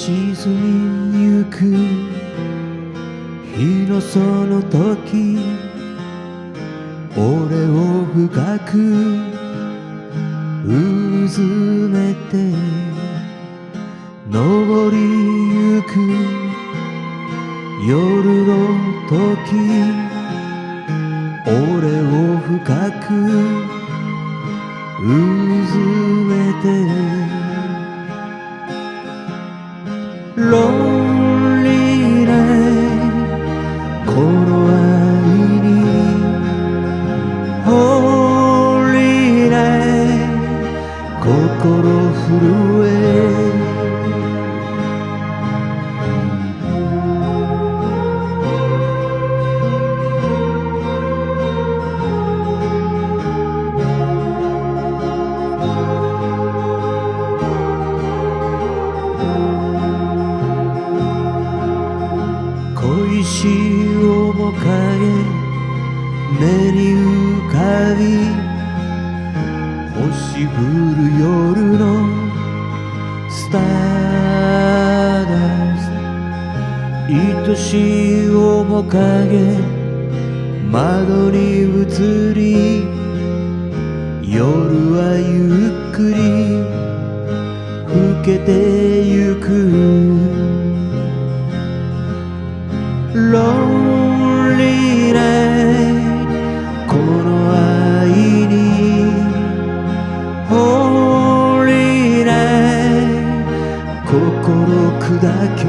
沈みゆく日のその時、俺を深くうずめて登りゆく夜の時、俺を深くうずめてLonely night この愛に Holy night 心震え恋しい面影目に浮かび星降る夜のスターダスト、愛しい面影窓に映り夜はゆっくり更けてゆくLonely night この愛に Holy night 心砕け